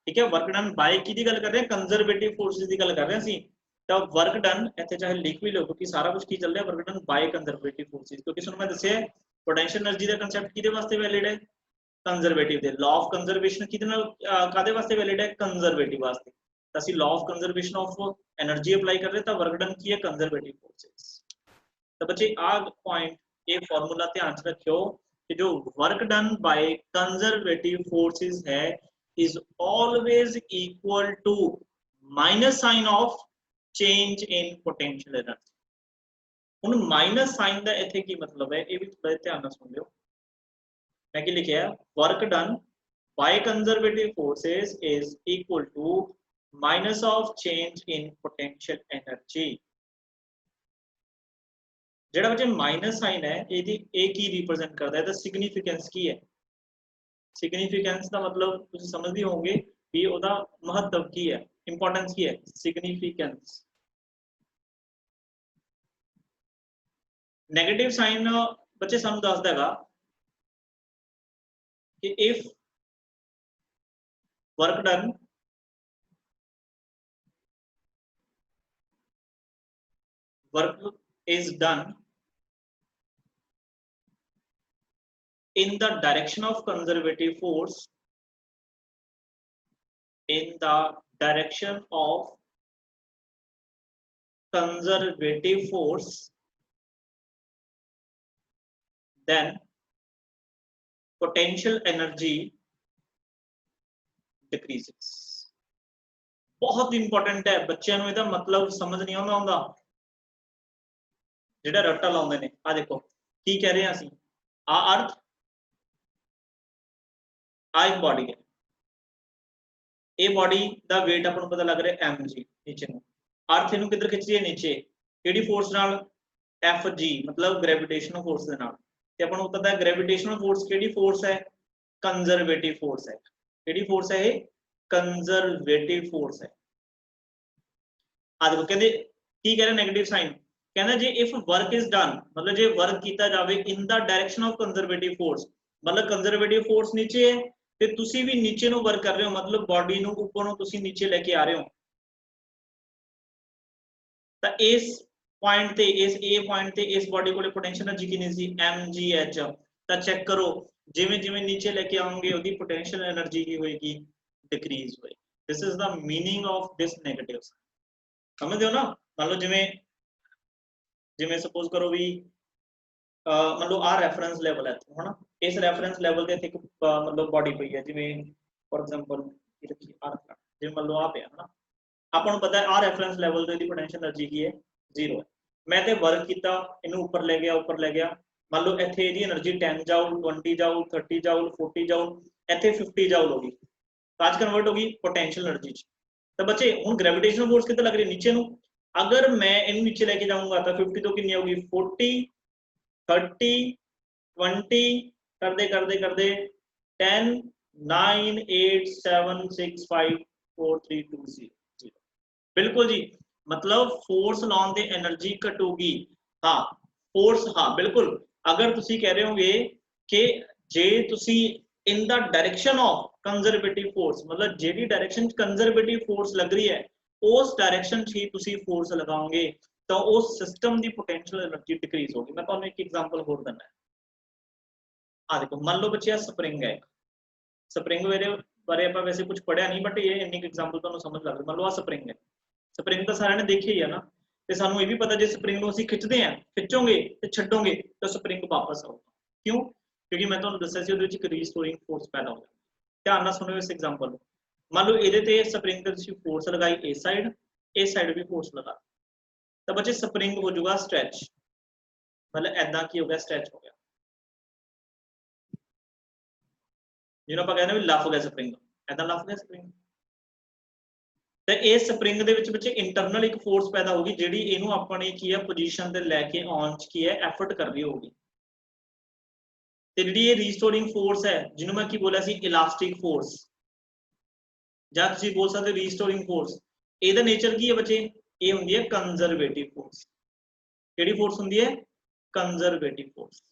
S2: ठीक है वर्क डन बाय की गल कर रहे हैं कंजरवेटिव फोर्सेस की गल कर रहे हैं ਅਸੀਂ ਤਾਂ वर्क डन ਇੱਥੇ ਚਾਹੇ ਲਿਖ ਵੀ ਲਓ ਕਿ ਸਾਰਾ ਕੁਝ ਕੀ ਚੱਲ ਰਿਹਾ work done by conservative forces क्योंकि ਤੁਹਾਨੂੰ ਮੈਂ ਦੱਸਿਆ पोटेंशियल एनर्जी ਦਾ ਕਨਸੈਪਟ ਕਿਹਦੇ ਵਾਸਤੇ ਵੈਲਿਡ ਹੈ कंजरवेटिव ਦੇ ਲਾਅ ਆਫ ਕੰਜ਼ਰਵੇਸ਼ਨ ਕਿਹਦੇ ਨਾਲ ਕਾਦੇ ਵਾਸਤੇ ਵੈਲਿਡ ਹੈ कंजरवेटिव ਵਾਸਤੇ ਤਾਂ ਅਸੀਂ law of conservation of energy apply ਕਰ ਰਹੇ ਤਾਂ वर्क डन ਕੀ ਹੈ कंजरवेटिव फोर्सेस ਤਾਂ ਬੱਚੇ ਆਹ ਪੁਆਇੰਟ ਇਹ ਫਾਰਮੂਲਾ ਧਿਆਨ ਚ ਰੱਖਿਓ कि जो work done by conservative forces है is always equal to minus sign of change in potential energy ਹੁਣ minus sign ਦਾ ਇੱਥੇ ਕੀ ਮਤਲਬ ਹੈ ਇਹ ਵੀ ਥੋੜਾ ਧਿਆਨ ਨਾਲ ਸੁਣ ਲਿਓ ਮੈਂ ਕੀ ਲਿਖਿਆ work done by conservative forces is equal to minus of change in potential energy ਜਿਹੜਾ ਬੱਚੇ ਮਾਈਨਸ ਸਾਈਨ ਹੈ ਇਹਦੀ ਇਹ ਕੀ ਰਿਪਰੈਜ਼ੈਂਟ ਕਰਦਾ ਹੈ ਇਹਦਾ ਸਿਗਨੀਫੀਕੈਂਸ ਕੀ ਹੈ सिग्निफिकेंस का मतलब तुम समझते होंगे कि ओदा महत्व की है इंपॉर्टेंस की है सिग्निफिकेंस नेगेटिव साइन बच्चे सानू दसदा हैगा कि if work done work is done in the direction of conservative force in the direction of conservative force then potential energy decreases बहुत इंपॉर्टेंट है बच्चों ਨੂੰ ਇਹਦਾ मतलब समझ नहीं आਉਂਦਾ ਜਿਹੜਾ ਰੱਟਾ ਲਾਉਂਦੇ ਨੇ ਆ ਦੇਖੋ ਕੀ ਕਹਿ ਰਹੇ ਹਾਂ ਅਸੀਂ ਆ ਅਰਥ आ एक बॉडी है ये बॉडी का वेट अपन पता लग रहा है mg नीचे नु अर्थ इनू किधर खिंच रही है नीचे केड़ी फोर्स नाल fg मतलब ग्रेविटेशनल फोर्स दे नाल ते अपन नू पता है ग्रेविटेशनल फोर्स केड़ी फोर्स है कंजरवेटिव फोर्स है केड़ी फोर्स है ये कंजरवेटिव फोर्स है आ देखो कहंदे की कह रहे नेगेटिव साइन कहना जे इफ वर्क इज डन मतलब जे वर्क किया जावे in the direction of conservative force मतलब कंजरवेटिव फोर्स नीचे है ਤੇ ਤੁਸੀਂ ਵੀ ਨੀਚੇ ਨੂੰ ਵਰਕ ਕਰ ਰਹੇ ਹੋ ਮਤਲਬ ਬਾਡੀ ਨੂੰ ਉੱਪਰ ਨੂੰ ਤੁਸੀਂ ਨੀਚੇ ਲੈ ਕੇ ਆ ਰਹੇ ਹੋ ਤਾਂ ਇਸ ਪੁਆਇੰਟ ਤੇ ਇਸ A ਪੁਆਇੰਟ ਤੇ ਇਸ ਬਾਡੀ ਕੋਲੇ ਪੋਟੈਂਸ਼ੀਅਲ એનર્ਜੀ ਕਿੰਨੀ ਸੀ mgh ਤਾਂ ਚੈੱਕ ਕਰੋ ਜਿਵੇਂ ਜਿਵੇਂ ਨੀਚੇ ਲੈ ਕੇ ਆਉਂਗੇ ਉਹਦੀ ਪੋਟੈਂਸ਼ੀਅਲ એનર્ਜੀ ਕੀ ਹੋਏਗੀ ਡਿਕਰੀਜ਼ ਹੋਏਗੀ this is the meaning of this negative ਸਮਝਦੇ ਹੋ ਨਾ ਮੰਨ ਲਓ ਜਿਵੇਂ ਸਪੋਜ਼ ਕਰੋ ਵੀ ਮੰਨ ਲਓ ਆ ਰੈਫਰੈਂਸ ਲੈਵਲ ਹੈ ਹਨਾ ਇਸ ਰੈਫਰੈਂਸ ਲੈਵਲ ਦੇ ਇੱਥੇ ਇੱਕ ਮਤਲਬ ਬਾਡੀ ਪਈ ਹੈ ਜਿਵੇਂ ਫੋਰ ਐਗਜ਼ਾਮਪਲ ਇਹ ਰੱਖੀ ਆਰ ਜਿਵੇਂ ਮੰਨ ਲਓ ਆ ਪਿਆ ਹਨਾ ਆਪਾਂ ਨੂੰ ਪਤਾ ਹੈ ਆ ਰੈਫਰੈਂਸ ਲੈਵਲ ਤੇ ਦੀ ਪੋਟੈਂਸ਼ੀਅਲ એનર્ਜੀ ਕੀ ਹੈ 0 ਹੈ ਮੈਂ ਤੇ ਵਰਕ ਕੀਤਾ ਇਹਨੂੰ ਉੱਪਰ ਲੈ ਗਿਆ ਮੰਨ ਲਓ ਇੱਥੇ ਇਹਦੀ એનર્ਜੀ 10 ਜਾਊਲ 20 ਜਾਊਲ 30 ਜਾਊਲ 40 ਜਾਊਲ ਇੱਥੇ 50 ਜਾਊਲ ਹੋ ਗਈ ਤਾਂ ਅੱਜ ਕਨਵਰਟ ਹੋ ਗਈ ਪੋਟੈਂਸ਼ੀਅਲ એનર્ਜੀ ਚ ਤਾਂ ਬੱਚੇ ਹੁਣ ਗ੍ਰੈਵਿਟੇਸ਼ਨਲ ਫੋਰਸ ਕਿੱਥੇ ਲੱਗ ਰਹੀ ਨੀਚੇ ਨੂੰ ਅਗਰ ਮੈਂ ਇਹਨੂੰ ਨੀਚੇ ਲੈ ਕੇ ਜਾਊਂਗਾ ਤਾਂ 50 ਤੋਂ ਕਿੰਨੀ ਆਊਗੀ 40 30 20 करते 10 9 8 7 6 5 4 3 2 0 बिल्कुल जी मतलब फोर्स लाने दे एनर्जी घटूगी हाँ फोर्स हाँ बिल्कुल अगर तुसी कह रहे होगे कि जे तुसी in the direction of conservative force मतलब जेडी डायरेक्शन कंजरवेटिव फोर्स लग रही है उस डायरेक्शन ही तुसी फोर्स लगाओगे तो उस सिस्टम की पोटेंशियल एनर्जी डिक्रीज होगी मैं तुहानू एक एग्जांपल होर देना है आ देखो मान लो बच्चे स्प्रिंग है स्प्रिंग बारे आप वैसे कुछ पढ़िया नहीं बट ये इन्नी एग्जांपल तुहानू समझ लग रही मान लो आ स्प्रिंग है स्प्रिंग तो सारे ने देखी ही है ना तो सानू ये भी पता जो स्प्रिंग को असीं खिंचते हैं खिंचोगे तो छड्डोगे तो स्प्रिंग वापस आऊगा क्यों क्योंकि मैं तुहानू दस्सिया सी उहदे विच एक रीस्टोरिंग फोर्स पैदा हो जाती ध्यान नाल सुणिओ इस एग्जांपल मान लो इहदे ते स्प्रिंग ते तुसीं फोर्स लगाई इस साइड भी फोर्स लगा तो बच्चे स्प्रिंग हो जाऊगा स्ट्रैच मतलब ऐदा की हो गया स्ट्रैच हो गया ਜਿਹਨੂੰ ਆਪਾਂ ਕਹਿੰਦੇ ਵੀ ਲੱਫ ਗਿਆ ਸਪਰਿੰਗ, ਏਦਾਂ ਲੱਫ ਗਿਆ ਸਪਰਿੰਗ। ਤੇ ਇਸ ਸਪਰਿੰਗ ਦੇ ਵਿੱਚ ਬੱਚੇ ਇੰਟਰਨਲ ਇੱਕ ਫੋਰਸ ਪੈਦਾ ਹੋਗੀ ਜਿਹੜੀ ਇਹਨੂੰ ਆਪਣੀ ਕੀ ਹੈ ਪੋਜੀਸ਼ਨ ਤੇ ਲੈ ਕੇ ਆਉਣ ਚ ਕੀ ਹੈ ਐਫਰਟ ਕਰ ਰਹੀ ਹੋਊਗੀ। ਤੇ ਜਿਹੜੀ ਇਹ ਰੀਸਟੋਰਿੰਗ ਫੋਰਸ ਹੈ ਜਿਹਨੂੰ ਮੈਂ ਕੀ ਬੋਲਿਆ ਸੀ ਇਲਾਸਟਿਕ ਫੋਰਸ, ਜਾਂ ਤੁਸੀਂ ਬੋਲ ਸਕਦੇ ਰੀਸਟੋਰਿੰਗ ਫੋਰਸ, ਇਹਦਾ ਨੇਚਰ ਕੀ ਹੈ ਬੱਚੇ, ਇਹ ਹੁੰਦੀ ਹੈ ਕੰਜ਼ਰਵੇਟਿਵ ਫੋਰਸ। ਕਿਹੜੀ ਫੋਰਸ ਹੁੰਦੀ ਹੈ, ਕੰਜ਼ਰਵੇਟਿਵ ਫੋਰਸ।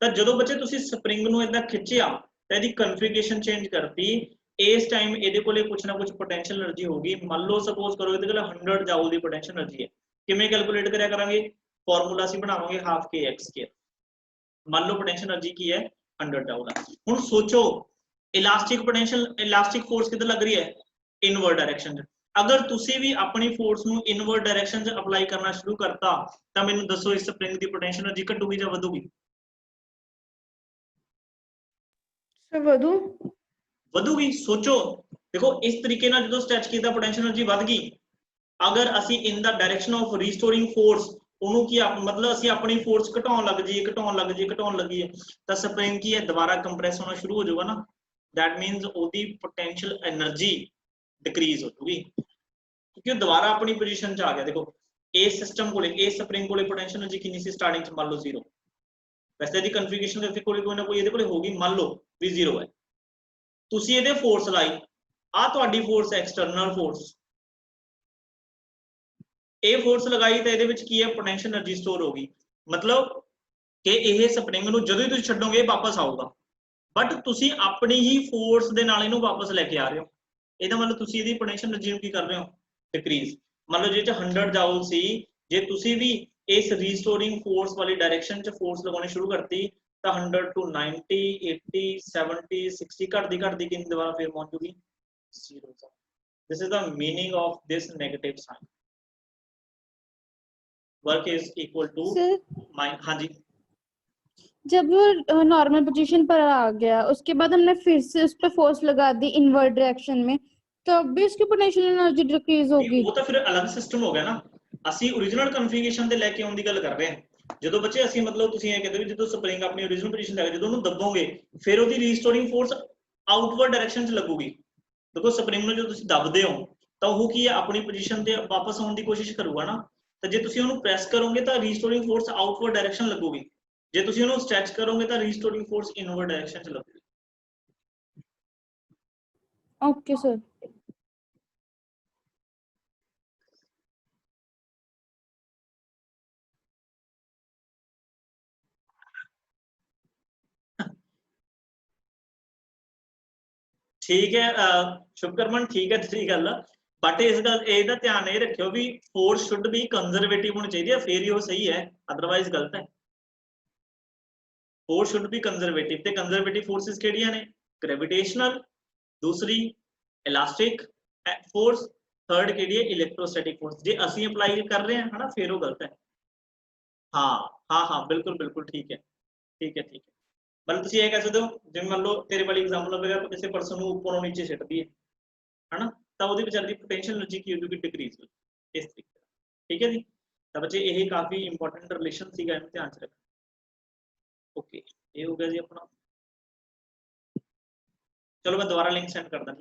S2: ਤਾਂ ਜਦੋਂ ਬੱਚੇ ਤੁਸੀਂ ਸਪਰਿੰਗ ਨੂੰ ਇਦਾਂ ਖਿੱਚਿਆ ਤਾਂ ਇਹਦੀ ਕਨਫਿਗਰੇਸ਼ਨ ਚੇਂਜ ਕਰਤੀ, ਇਸ ਟਾਈਮ ਇਹਦੇ ਕੋਲੇ ਕੁਛ ਨਾ ਕੁਛ ਪੋਟੈਂਸ਼ੀਅਲ એનર્ਜੀ ਹੋਗੀ। ਮੰਨ ਲਓ ਸਪੋਜ਼ ਕਰੋ ਇਹਦੇ ਕੋਲ 100 ਜਾਊਲ ਦੀ ਪੋਟੈਂਸ਼ੀਅਲ એનર્ਜੀ ਹੈ, ਕਿਵੇਂ ਕੈਲਕੂਲੇਟ ਕਰਿਆ ਕਰਾਂਗੇ, ਫਾਰਮੂਲਾ ਅਸੀਂ ਬਣਾਵਾਂਗੇ 12 kx²। ਮੰਨ ਲਓ ਪੋਟੈਂਸ਼ੀਅਲ એનર્ਜੀ ਕੀ ਹੈ 100 ਜਾਊਲ। ਹੁਣ ਸੋਚੋ ਇਲਾਸਟਿਕ ਫੋਰਸ ਕਿੱਧਰ ਲੱਗ ਰਹੀ ਹੈ, ਇਨਵਰਡ ਡਾਇਰੈਕਸ਼ਨ 'ਚ। ਅਗਰ ਤੁਸੀਂ ਵੀ ਆਪਣੀ ਫੋਰਸ ਨੂੰ ਇਨਵਰਡ ਡਾਇਰੈਕਸ਼ਨ 'ਚ ਅਪਲਾਈ ਕਰਨਾ ਸ਼ੁਰੂ ਕਰਤਾ ਤਾਂ ਮੈਨੂੰ ਦੱਸੋ ਇਸ ਸਪਰਿੰਗ ਦੀ ਪੋਟੈਂਸ਼ੀਅਲ એનર્ਜੀ ਘਟੂਗੀ ਜਾਂ ਵਧੂਗੀ? ਵਧੂਗੀ। ਸੋਚੋ, ਦੇਖੋ ਇਸ ਤਰੀਕੇ ਨਾਲ ਜਦੋਂ ਸਟ੍ਰੈਚ ਕੀਤਾ ਪੋਟੈਂਸ਼ੀਅਲ એનર્ਜੀ ਵੱਧ ਗਈ। ਅਗਰ ਅਸੀਂ ਇਨ ਦਾ ਡਾਇਰੈਕਸ਼ਨ ਆਫ ਰੀਸਟੋਰਿੰਗ ਫੋਰਸ ਉਹਨੂੰ ਕੀ ਮਤਲਬ ਅਸੀਂ ਆਪਣੀ ਫੋਰਸ ਘਟਾਉਣ ਲੱਗ ਜਾਈਏ ਤਾਂ ਸਪਰਿੰਗ ਕੀ ਹੈ ਦੁਬਾਰਾ ਕੰਪਰੈਸ ਹੋਣਾ ਸ਼ੁਰੂ ਹੋ ਜਾਊਗਾ ਨਾ। ਦੈਟ ਮੀਨਸ ਉਹਦੀ ਪੋਟੈਂਸ਼ੀਅਲ એનર્ਜੀ ਡਿਕਰੀਜ਼ ਹੋ ਜੂਗੀ ਕਿਉਂਕਿ ਉਹ ਦੁਬਾਰਾ ਆਪਣੀ ਪੋਜੀਸ਼ਨ 'ਚ ਆ ਗਿਆ। ਦੇਖੋ ਇਸ ਸਿਸਟਮ ਕੋਲੇ, ਇਸ ਸਪਰਿੰਗ ਕੋਲੇ ਪੋਟੈਂਸ਼ੀਅਲ એનર્ਜੀ ਕਿੰਨੀ ਸੀ ਸਟਾਰਟਿੰਗ 'ਚ, ਮੰਨ ਲਓ 0। ਵੈਸੇ ਇਹਦੀ ਕਨਫਿਗਰੇਸ਼ਨ ਦੇ ਕੋਲੇ ਕੋਈ ਨਾ ਕੋਈ ਇਹਦੇ ਕੋਲੇ ਹੋਗੀ, ਮੰਨ ਲਓ ਵੀ 0 ਹੈ। ਤੁਸੀਂ ਇਹਦੇ ਫੋਰਸ ਲਾਈ, ਆ ਤੁਹਾਡੀ ਫੋਰਸ ਐਕਸਟਰਨਲ ਫੋਰਸ, ਇਹ ਫੋਰਸ ਲਗਾਈ ਤਾਂ ਇਹਦੇ ਵਿੱਚ ਕੀ ਹੈ ਪੋਟੈਂਸ਼ੀਅਲ એનર્ਜੀ ਸਟੋਰ ਹੋ ਗਈ। ਮਤਲਬ ਕਿ ਇਹ ਸਪਰਿੰਗ ਨੂੰ ਜਦੋਂ ਹੀ ਤੁਸੀਂ ਛੱਡੋਗੇ ਇਹ ਵਾਪਸ ਆਊਗਾ, ਬਟ ਤੁਸੀਂ ਆਪਣੀ ਹੀ ਫੋਰਸ ਦੇ ਨਾਲ ਇਹਨੂੰ ਵਾਪਸ ਲੈ ਕੇ ਆ ਰਹੇ ਹੋ। ਇਹਦਾ ਮਤਲਬ ਤੁਸੀਂ ਇਹਦੀ ਪੋਟੈਂਸ਼ੀਅਲ એનર્ਜੀ ਨੂੰ ਕੀ ਕਰ ਰਹੇ ਹੋ, ਡਿਕਰੀਜ਼। ਮੰਨ ਲਓ ਜੇ 100 ਜਾਊਲ ਸੀ, ਜੇ ਤੁਸੀਂ ਵੀ ਇਸ ਰੀਸਟੋਰਿੰਗ ਫੋਰਸ ਵਾਲੀ ਡਾਇਰੈਕਸ਼ਨ 'ਚ ਫੋਰਸ ਲਗਾਉਣੀ ਸ਼ੁਰੂ ਕਰਤੀ ਤਾਂ 100 to 90 80 70 60 ਘਟਦੀ ਕਿੰਨੀ ਦੁਬਾਰਾ ਫਿਰ ਪਹੁੰਚ ਜੂਗੀ 0। This is the meaning of this negative sign. Work is equal to हाँ जी।
S1: जब वो नॉर्मल पोजीशन पर आ गया उसके बाद हमने फिर से उस पर फोर्स लगा दी इनवर्ड डायरेक्शन में, तो अब भी उसकी पोटेंशियल एनर्जी डिक्रीज होगी।
S2: वो तो फिर अलग सिस्टम हो गया ना। ਅਸੀਂ ओरिजिनल ਕਨਫਿਗਰੇਸ਼ਨ ਤੇ ਲੈ ਕੇ ਆਉਣ ਦੀ ਗੱਲ ਕਰ ਰਹੇ ਹਾਂ। ਜਦੋਂ ਬੱਚੇ ਅਸੀਂ ਮਤਲਬ ਤੁਸੀਂ ਇਹ ਕਹਿੰਦੇ ਵੀ ਜਦੋਂ ਸਪਰਿੰਗ ਆਪਣੀ ओरिजिनल ਪੋਜੀਸ਼ਨ ਲੈ ਕੇ ਜਦੋਂ ਉਹਨੂੰ ਦਬੋਗੇ ਫਿਰ ਉਹਦੀ ਰੀਸਟੋਰਿੰਗ ਫੋਰਸ ਆਊਟਵਰਡ ਡਾਇਰੈਕਸ਼ਨ 'ਚ ਲੱਗੂਗੀ। ਦੇਖੋ ਸਪਰਿੰਗ ਨੂੰ ਜਦੋਂ ਤੁਸੀਂ ਦਬਦੇ ਹੋ ਤਾਂ ਉਹ ਕੀ ਹੈ ਆਪਣੀ ਪੋਜੀਸ਼ਨ ਤੇ ਵਾਪਸ ਆਉਣ ਦੀ ਕੋਸ਼ਿਸ਼ ਕਰੂਗਾ ਨਾ। ਤਾਂ ਜੇ ਤੁਸੀਂ ਉਹਨੂੰ ਪ੍ਰੈਸ ਕਰੋਗੇ ਤਾਂ ਰੀਸਟੋਰਿੰਗ ਫੋਰਸ ਆਊਟਵਰਡ ਡਾਇਰੈਕਸ਼ਨ ਲੱਗੂਗੀ, ਜੇ ਤੁਸੀਂ ਉਹਨੂੰ ਸਟ੍ਰੈਚ ਕਰੋਗੇ ਤਾਂ ਰੀਸਟੋਰਿੰਗ ਫੋਰਸ ਇਨਵਰਡ ਡਾਇਰੈਕਸ਼ਨ 'ਚ ਲੱਗੂਗੀ।
S1: Okay sir.
S2: ठीक है शुभकरमन, ठीक है तेरी गल, बट इस गल ਇਹਦਾ ਧਿਆਨ ਇਹ ਰੱਖਿਓ ਵੀ ਫੋਰਸ ਸ਼ੁੱਡ ਬੀ ਕੰਜ਼ਰਵੇਟਿਵ ਹੋਣੀ ਚਾਹੀਦੀ ਹੈ, ਫਿਰ ਹੀ ਉਹ ਸਹੀ ਹੈ, ਅਦਰਵਾਈਜ਼ ਗਲਤ ਹੈ। ਫੋਰਸ ਸ਼ੁੱਡ ਬੀ ਕੰਜ਼ਰਵੇਟਿਵ ਤੇ ਕੰਜ਼ਰਵੇਟਿਵ ਫੋਰਸਿਸ ਕਿਹੜੀਆਂ ਨੇ, ਗ੍ਰੈਵਿਟੇਸ਼ਨਲ, ਦੂਸਰੀ ਇਲਾਸਟਿਕ ਫੋਰਸ, ਥਰਡ ਕਿਹੜੀ ਹੈ ਇਲੈਕਟ੍ਰੋਸਟੈਟਿਕ ਫੋਰਸ। ਜੇ ਅਸੀਂ ਅਪਲਾਈ ਕਰ ਰਹੇ ਹਾਂ ਹਨਾ ਫਿਰ ਉਹ ਗਲਤ ਹੈ। हाँ बिल्कुल बिल्कुल ठीक है ठीक है ठीक है। मतलब ਤੁਸੀਂ ਇਹ ਕਹਿ ਸਕਦੇ ਹੋ ਜਿਵੇਂ ਮੰਨ ਲਓ ਤੇਰੇ ਵਾਲੀ ਐਗਜ਼ਾਮਪਲ ਲਵੇਗਾ ਆਪਾਂ ਕਿਸੇ ਪਰਸਨ ਨੂੰ ਉੱਪਰੋਂ ਨੀਚੇ ਸਿੱਟ ਦਈਏ ਹਨਾ ਤਾਂ ਉਹਦੀ ਵਿਚਾਰ ਦੀ ਪੋਟੈਂਸ਼ੀਅਲ એનર્ਜੀ ਕੀ ਹੋਊਗੀ, ਡਿਕਰੀਜ਼ ਹੋ ਇਸ ਤਰੀਕੇ। ਠੀਕ ਹੈ ਜੀ, ਤਾਂ ਬੱਚੇ ਇਹ ਕਾਫੀ ਇੰਪੋਰਟੈਂਟ ਰਿਲੇਸ਼ਨ ਸੀਗਾ, ਇਹਨੂੰ ਧਿਆਨ ਚ ਰੱਖਣਾ। ਓਕੇ ਇਹ ਹੋ ਗਿਆ ਜੀ ਆਪਣਾ। ਚਲੋ ਮੈਂ ਦੁਬਾਰਾ ਲਿੰਕ ਸੈਂਡ ਕਰਦਾ।